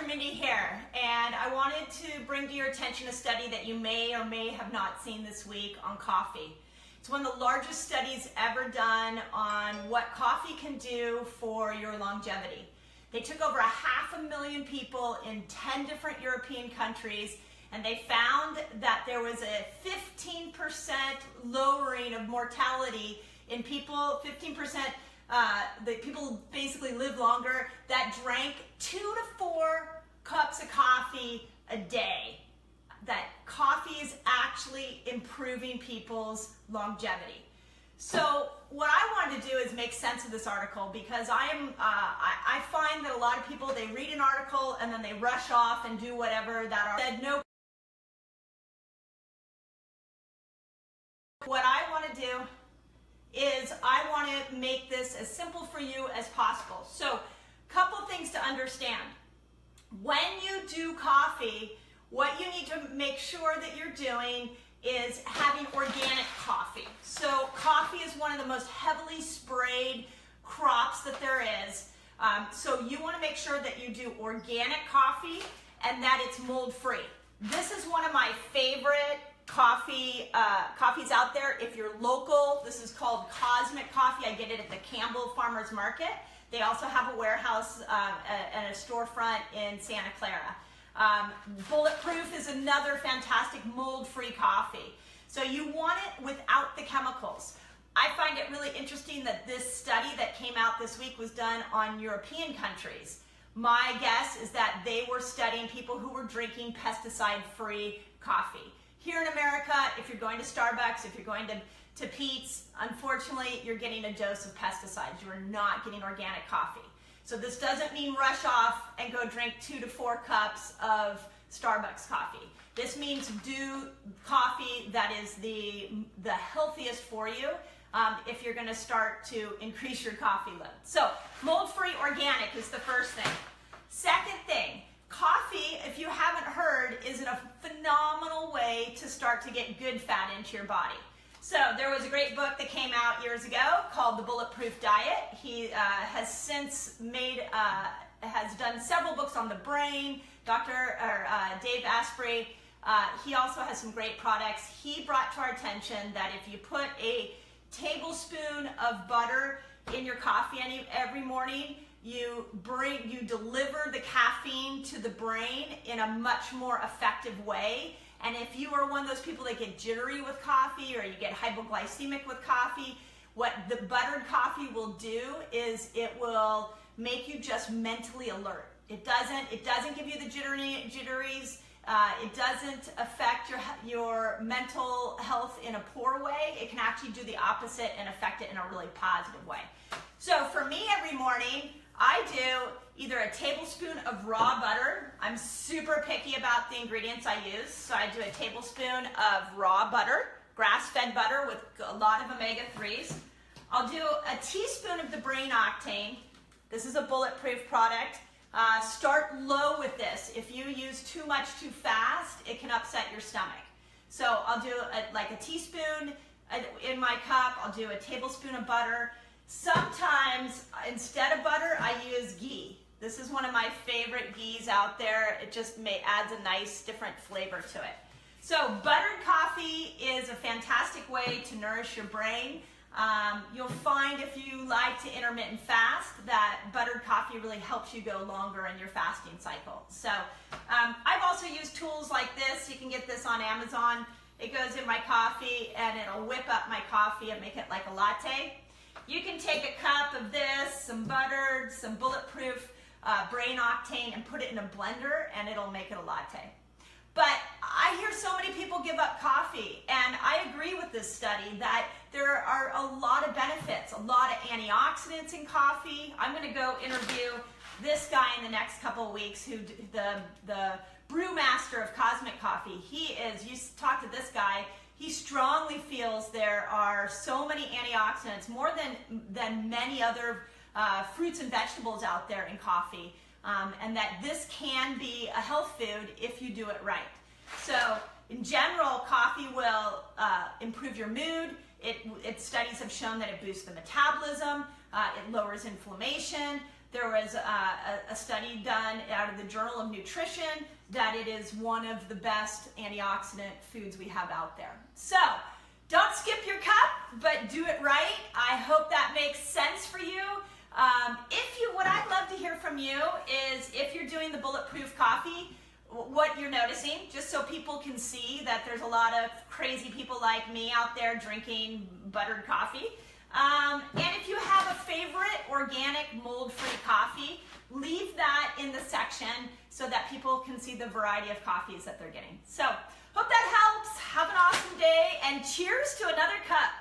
Mindy here, and I wanted to bring to your attention a study that you may or may have not seen this week on coffee. It's one of the largest studies ever done on what coffee can do for your longevity. They took over 500,000 people in 10 different European countries, and they found that there was a 15% lowering of mortality in people, 15%. The people basically live longer that drank 2 to 4 cups of coffee a day. That coffee is actually improving people's longevity. So what I wanted to do is make sense of this article, because I find that a lot of people, they read an article and then they rush off and do whatever that said no. What I want to do is I want to make this as simple for you as possible. So, couple things to understand. When you do coffee, what you need to make sure that you're doing is having organic coffee. So coffee is one of the most heavily sprayed crops that there is. So you want to make sure that you do organic coffee and that it's mold-free. This is one of my favorite coffees out there. If you're local, this is called Cosmic Coffee. I get it at the Campbell Farmers Market. They also have a warehouse and a storefront in Santa Clara. Bulletproof is another fantastic mold-free coffee. So you want it without the chemicals. I find it really interesting that this study that came out this week was done on European countries. My guess is that they were studying people who were drinking pesticide-free coffee. Here in America, if you're going to Starbucks, if you're going to Pete's, unfortunately, you're getting a dose of pesticides. You are not getting organic coffee. So this doesn't mean rush off and go drink 2 to 4 cups of Starbucks coffee. This means do coffee that is the healthiest for you if you're going to start to increase your coffee load. So mold-free organic is the first thing. Second thing, coffee, if you haven't heard, is a phenomenal way to start to get good fat into your body. So there was a great book that came out years ago called The Bulletproof Diet. He has since has done several books on the brain. Dave Asprey, he also has some great products. He brought to our attention that if you put a tablespoon of butter in your coffee every morning, you deliver the caffeine to the brain in a much more effective way. And if you are one of those people that get jittery with coffee or you get hypoglycemic with coffee, what the buttered coffee will do is it will make you just mentally alert. It doesn't give you the jitteries. It doesn't affect your mental health in a poor way. It can actually do the opposite and affect it in a really positive way. So for me, every morning, I do either a tablespoon of raw butter. I'm super picky about the ingredients I use, so I do a tablespoon of raw butter, grass-fed butter with a lot of omega-3s. I'll do a teaspoon of the brain octane. This is a bulletproof product. Start low with this. If you use too much too fast, it can upset your stomach. So I'll do like a teaspoon in my cup. I'll do a tablespoon of butter. Sometimes, instead of butter, I use ghee. This is one of my favorite ghees out there. It just adds a nice, different flavor to it. So buttered coffee is a fantastic way to nourish your brain. You'll find if you like to intermittent fast that buttered coffee really helps you go longer in your fasting cycle. So I've also used tools like this. You can get this on Amazon. It goes in my coffee and it'll whip up my coffee and make it like a latte. You can take a cup of this, some buttered, some bulletproof brain octane, and put it in a blender, and it'll make it a latte. But I hear so many people give up coffee, and I agree with this study that there are a lot of benefits, a lot of antioxidants in coffee. I'm going to go interview this guy in the next couple of weeks, who the brewmaster of Cosmic Coffee. You talk to this guy. He strongly feels there are so many antioxidants, more than many other fruits and vegetables out there in coffee, and that this can be a health food if you do it right. So in general, coffee will improve your mood. Studies have shown that it boosts the metabolism, it lowers inflammation, There was a study done out of the Journal of Nutrition that it is one of the best antioxidant foods we have out there. So don't skip your cup, but do it right. I hope that makes sense for you. What I'd love to hear from you is if you're doing the bulletproof coffee, what you're noticing, just so people can see that there's a lot of crazy people like me out there drinking buttered coffee. And if you have a favorite organic mold-free coffee, leave that in the section so that people can see the variety of coffees that they're getting. So, hope that helps. Have an awesome day, and cheers to another cup.